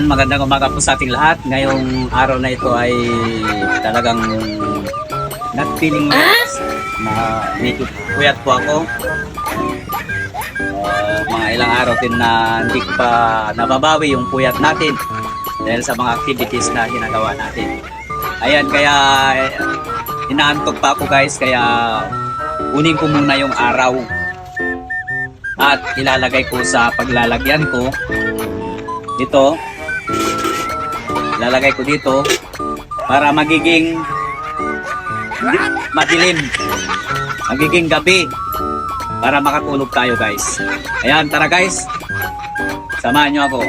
Magandang umaga po sa ating lahat. Ngayong araw na ito ay talagang not feeling na medyo puyat po ako. Mga ilang araw din na hindi ko pa nababawi yung puyat natin dahil sa mga activities na ginagawa natin. Ayan, kaya inaantok pa ako guys, kaya kunin ko muna yung araw at ilalagay ko sa paglalagyan ko dito. Lalagay ko dito para magiging madilim, magiging gabi para makatulog tayo guys. Ayan, tara guys, samahan nyo ako.